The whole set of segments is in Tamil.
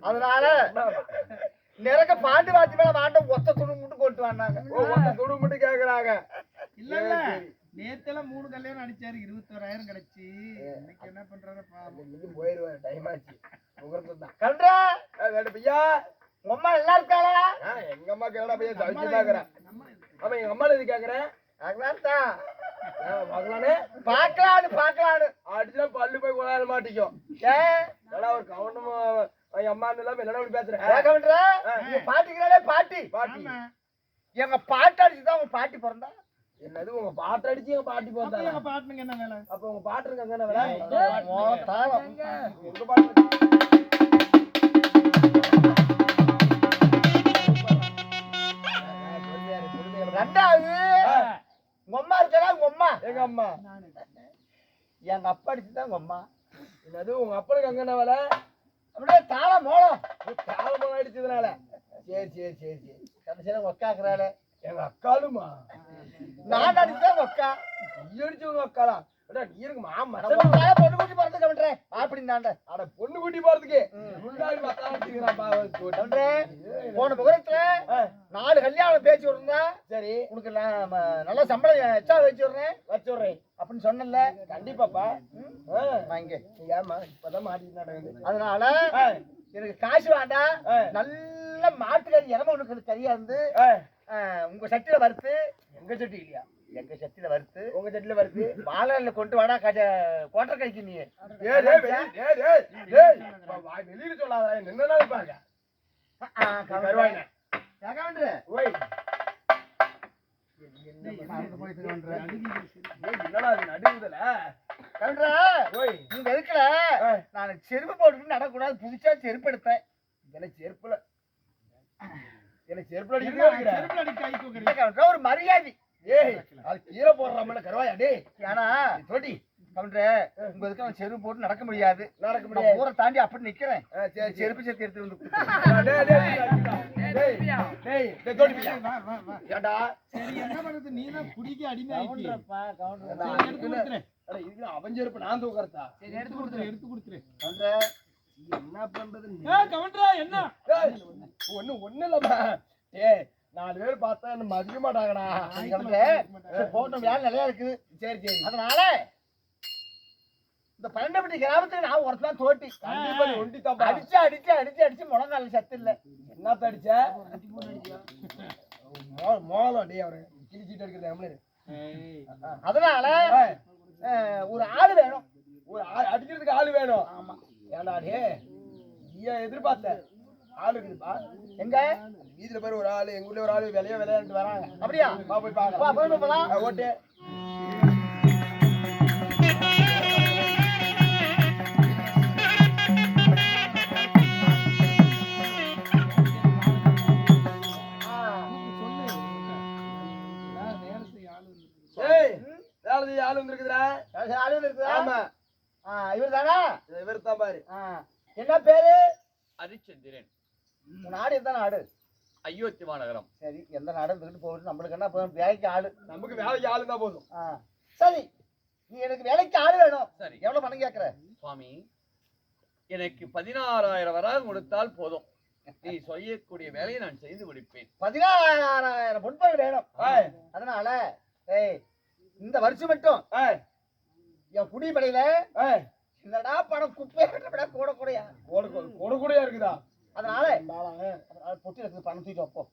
அதனால நிறைய பாட்டு வாத்தி மேல மாட்ட ஒத்த துணி மட்டும் கொண்டு வந்தாங்க. துணி மட்டும் கேக்குறாங்க. இல்ல நேத்துல 3 கல்யாணம் அடிச்சாரு 21,000 கிடைச்சு. இன்னைக்கு என்ன பண்றாரு பாவம். போயிடுவாரு டைம் ஆச்சு. முகர்த்தம் கண்டா வேட பையா உங்க அம்மா நல்லா இருக்காளா? எங்க அம்மா கேடா பையா சவிச்சு பாக்குறேன். அப்ப எங்க அம்மா எது கேக்குறேன்? அங்கதான் பாக்கலான்னு அடிச்சா பல்லு போய் கொள்ளாத மாட்டிக்கும். ஒரு கவுண்டமா அம்மா எல்லாம் பேசுறேன். பாட்டிக்கிறாளே பாட்டி பாட்டி எங்க பாட்டு அடிச்சுதான் உங்க பாட்டி பிறந்தா. என்னது உங்க பாட்டு அடிச்சு எங்க பாட்டி பிறந்தா? எங்க பாட்டுங்க என்ன வேலை? அப்ப உங்க பாட்டு இருக்காங்க என்ன வேலை? உங்க பாட்டு ரெண்டாவது உங்க அம்மா இருக்கா? உங்க அம்மா எங்க அம்மா எங்க அப்பா அடிச்சுதான் உங்க அம்மா. என்னது உங்க அப்பனுக்கு அங்க என்ன வேலை? அப்படியே தாள மோளம் அடிச்சதுனால. சரி சரி சரி சரி கடைசியில ஒக்காக்குறாளே எங்க அக்காலுமா. நான் அடிச்சா ஒக்கா நீ அடிச்சு உங்க அக்காலா? நீ இருக்கு மாமா பொண்ணு குட்டி போறதுக்கு பண்றேன் அப்படின்னாண்ட. அட பொண்ணு குட்டி போறதுக்கு போன முகரத்துல 4 கல்யாணம் பேச்சு விடுறா. சரி உனக்கு நல்ல சம்பளம் எச்சா வச்சு விடுறேன் அப்படின்னு சொன்னல. கண்டிப்பாப்பா வாங்க. ஏமா இப்பதான் மாட்டிட்டு. அதனால எனக்கு காசு வேண்டாம். நல்ல மாட்டுக்கறி இறம உனக்கு கறியா இருந்து உங்க சட்டியில வறுத்து. எங்க சட்டி இல்லையா? எங்க சட்டியில வறுத்து உங்க சட்டியில வறுத்து வாழல கொண்டு வாடா கோட்டை கழிக்கு. நீ வெளியில சொல்லாத நின்னா இருப்பாங்க. நான் செருப்பு போட்டு நடக்கூடாது. புதுசா செருப்பு எடுப்பேன். எனக்கு செருப்புல ஒரு மரியாதை. ஏய் அது கீழே போடுறாமல கருவாயா டே. ஏன்னா தோட்டி கவுண்டரே உங்களுக்கு அவன் செருப்பு போட்டு நடக்க முடியாது. ஊரை தாண்டி அப்படி நிக்கிறேன். செருப்பு சேர்த்து எடுத்து வந்து என்ன பண்றது? நீ தான் குடிக்க அடிமை. அவன் செருப்பு நான் தூக்கறதா? எடுத்து கொடுத்துரு. என்ன பண்றது? என்ன ஒண்ணு இல்லம்மா. ஏ 4 பேர் பார்த்தா என்ன மதிக்க மாட்டாங்கடா. போட்ட வேலை நிறையா இருக்குது. சரி சரி அதனால இந்த 12 கிராமத்துக்கு நான் ஒருத்தான் தோட்டி அடிச்சு முழங்கால சத்து இல்ல. என்னத்த அடிச்ச? மோளம் டே அவரு கிழிச்சிட்டு இருக்கிறது. அதனால ஒரு ஆளு வேணும். ஒரு அடிக்கிறதுக்கு ஆளு வேணும். ஆமா ஏன்டா டே எதிர்பார்த்த ஆளு இருக்குதுப்பா. எங்க வீதியில பேர் ஒரு ஆளு எங்க ஊர்ல ஒரு ஆளு விளையாண்டு வராங்க. அப்படியா? போய் பாக்கலாம். ஓட்டு ஆளு வந்துருக்குதுடா. ஆளு இருக்குதா? ஆமா இவர் தானா? இவர் தான் பாரு. என்ன பேரு? ஹரிச்சந்திரன். நாடு எந்த நாடு? அயோத்தி மாநகரம். சரி எந்த நாடு இருந்துட்டு போகுது. நம்மளுக்கு என்ன வேலைக்கு ஆளு? நமக்கு வேலைக்கு ஆளு தான் போதும். சரி நீ எனக்கு வேலைக்கு ஆளு வேணும். சரி எவ்வளவு பணம் கேட்கற? சுவாமி எனக்கு 16,000 வராக கொடுத்தால் போதும். நீ செய்யக்கூடிய வேலையை நான் செய்து முடிப்பேன். 16,000 பொன்பொருள் வேணும். அதனால இந்த வருஷம் மட்டும் என் குடிப்படையில என்னடா பணம் குப்பையா கூட கூடயா இருக்குதா? அதனால பொட்டி இருக்குது பணம் தூக்கிட்டு வைப்போம்.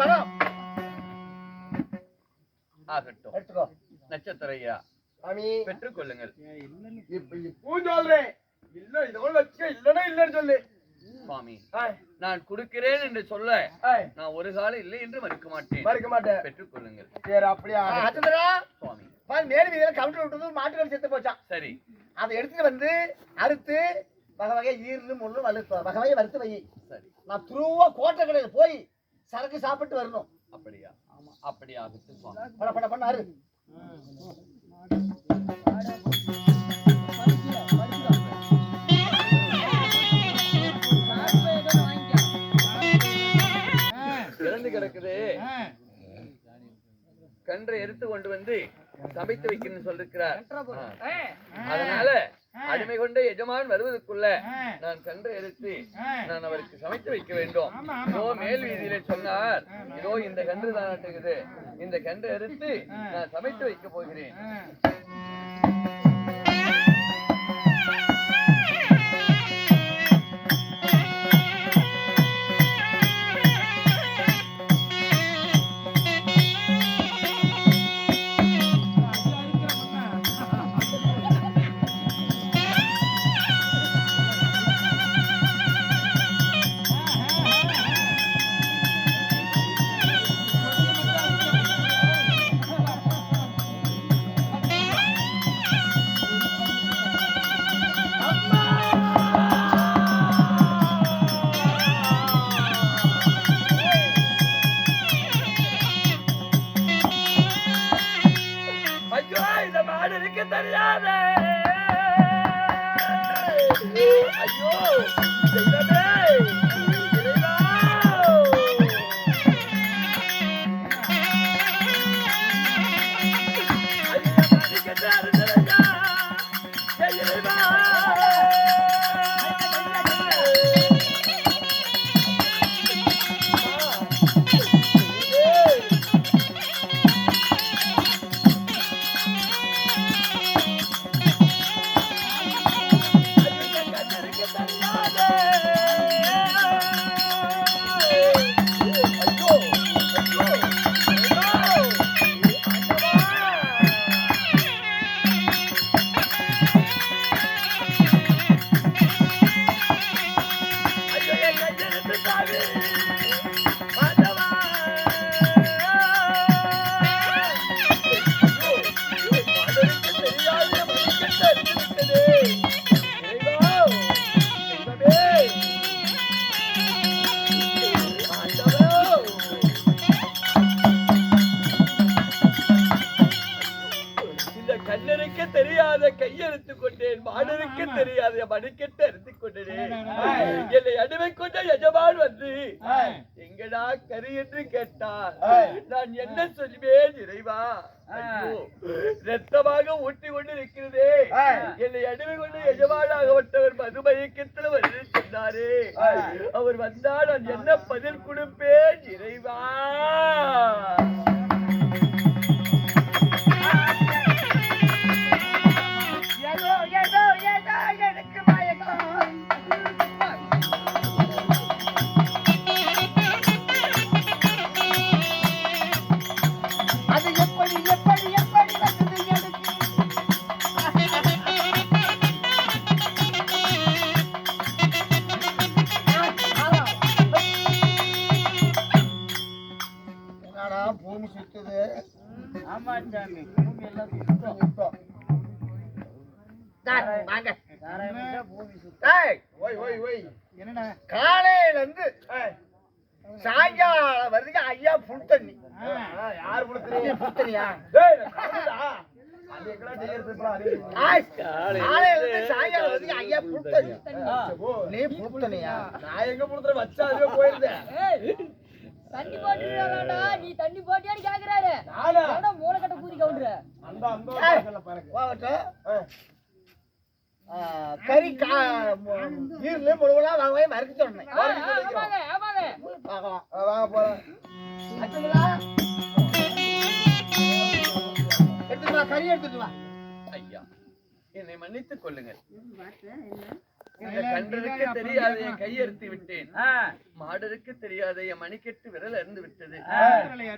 பணம் ஆகட்டும். எடுத்துக்கோ. நட்சத்திரையா பெற்றுக் கொள்ளுங்கள். சொல்றேன் இல்ல இதோட வச்சுக்க, இல்லன்னா இல்லன்னு சொல்லு சுவாமி. நான் கொடுக்கிறேன் என்று சொல்ல நான் ஒரு காலம் இல்லை என்று மறுக்க மாட்டேன். பெற்றுக் கொள்ளுங்கள். சரி அப்படியா சுவாமி. மேல் வீதியில கவுண்டர் விட்டது மாட்டுகள் செத்து போச்சான். சரி, அதை எடுத்துட்டு வந்து அறுத்து வகை வகை ஈர்ந்து முள்ளு வலுத்து வகை வகை வறுத்து வை. சரி, நான் துருவா கோட்டை கடையில் போய் சரக்கு சாப்பிட்டு வரணும். அப்படியா? ஆமா, அப்படியா ஆகட்டும் சுவாமி. பண்ணாரு. இறந்து கிடக்குது, கன்றை எடுத்து கொண்டு வந்து சமைத்து வைக்கணும்னு சொல்லிருக்கிறார். அதனால அடிமை கொண்ட எஜமான் வருவதற்குள்ள நான் கன்றை எடுத்து நான் அவருக்கு சமைத்து வைக்க வேண்டும். இதோ மேல் வீதியிலே சொன்னார், இதோ இந்த கன்று தான் நாட்டுக்குது, இந்த கன்றை எடுத்து நான் சமைத்து வைக்க போகிறேன். என்னை அடிமை கொண்ட எஜமான் வந்து எங்கடா கறி என்று கேட்டார். நான் என்ன சொல்லுவேன் இறைவா? ரத்தமாக ஊட்டி கொண்டு இருக்கிறதே. என்னை அடிமை கொண்டு எஜமானாகப்பட்டவர் மதுமயக்கத்தில் வந்து சொன்னாரே, அவர் வந்தால் நான் என்ன பதில் கொடுப்பேன் இறைவா? பூமி சுத்துது. ஆமா சாமி, பூமி எல்லாம் சுத்தம். காலையில இருந்து சாயங்காலம் வருது ஐயா புல் தண்ணி. யாரு புல் தண்ணியா? சாயங்காலம் வருது ஐயா புல் தண்ணி. நீ புல் தண்ணியா? நான் எங்க புல் வச்சா அதுவே போயிருந்தேன். தண்ணி போட்டுறாடா, நீ தண்ணி போட்டியான்னு கேக்குறாரு. நானா மூளைக்கட்ட பூதி கவுண்டற. அந்த கறி ஈரல் முழுவெல்லாம் வாங்கவே மறுக்க சொன்னேன் ஆமாங்க ஆமாங்க பார்க்கலாம் வாங்க போறேன் எடுத்துட்டு வா கறி எடுத்துட்டு வா ஐயா என்னை மன்னித்துக் கொள்ளுங்கள் இந்த கன்றதுக்கு தெரியாத என் கையெடுத்து விட்டேன் மாடருக்கு தெரியாத என் மணிக்கட்டு விரல் அருந்து விட்டது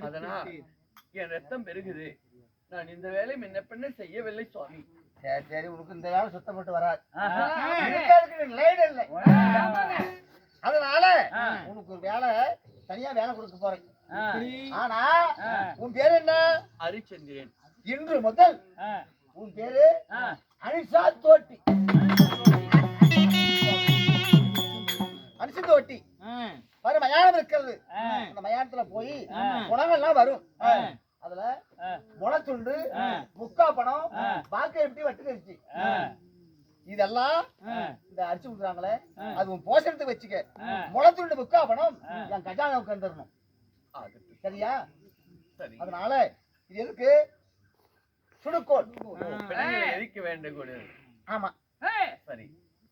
அதனால் என் ரத்தம் பெருகுது நான் இந்த வேலை முன்ன பின்ன செய்யவில்லை சுவாமி சரி சரி உனக்கு இந்த வேலை சுத்தப்பட்டு வராது அதனால உனக்கு ஒரு வேலை தனியா வேலை கொடுக்க போறேன் ஆனா உன் பேரு என்ன ஹரிச்சந்திரன் இன்று முதல் உன் பேரு அனிஷா தோட்டி அனிஷா தோட்டி வர மயானம் இருக்கிறது அந்த மயானத்துல போய் குணங்கள்லாம் வரும் அதுல முளத்துண்டு முக்கா பணம் பாக்க எப்படி வட்டுக்கரிச்சு இதெல்லாம் இந்த அரிச்சு கொடுக்குறாங்களே அது உன் போஷணத்துக்கு வச்சுக்க முளத்துண்டு முக்கா பணம் என் கஜானாவுக்கு வந்துடணும் சரியா சரி அதனால இது எதுக்கு சுடுக்கோள் பிள்ளைகளை எரிக்க வேண்டும் கூட ஆமா சரி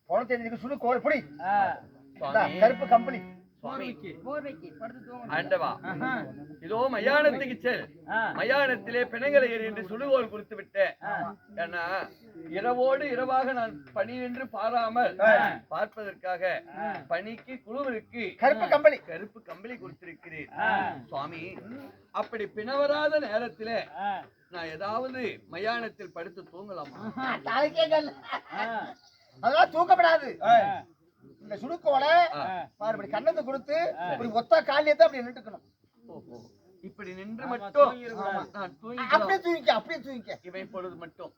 போன தெரிஞ்சுக்கு சுடுக்கோள் புடி சுவாமி கருப்பு கம்பெனி சுவாமி ஆண்டவா இதோ மயானத்துக்கு செல் மயானத்திலே பிணங்களை எறிந்து சுடுகோல் கொடுத்து விட்டேன் ஏன்னா இரவோடு இரவாக நான் பணி என்று பாராமல் பார்ப்பதற்காக பணிக்கு குழுவிற்கு கருப்பு கம்பளி கொடுத்திருக்கிறேன் சுவாமி அப்படி பிணவராத நேரத்திலே நான் ஏதாவது மயானத்தில் படுத்து தூங்கலாமா அதெல்லாம் தூக்கப்படாது இந்த சுடுக்கோலை மறுபடி கண்ணத்தை கொடுத்து இப்படி ஒத்த காலியத்தை அப்படி நின்றுக்கணும் இப்படி நின்று மட்டும் நான் அப்படியே தூங்கிக்க அப்படியே தூங்கிக்க இவை பொழுது மட்டும்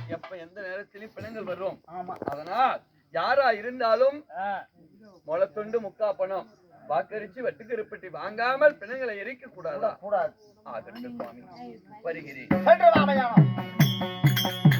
எப்ப எந்த நேரத்திலும் பிணங்கள் வரும் ஆமா அதனால் யாரா இருந்தாலும் முளத்துண்டு முக்கா பணம் வாக்கரிச்சு வெட்டுக்கருப்பட்டி வாங்காமல் பிணங்களை எரிக்க கூடாதா கூடாது ஆகட்டும் சுவாமி வருகிறேன் சென்று வா மயானம்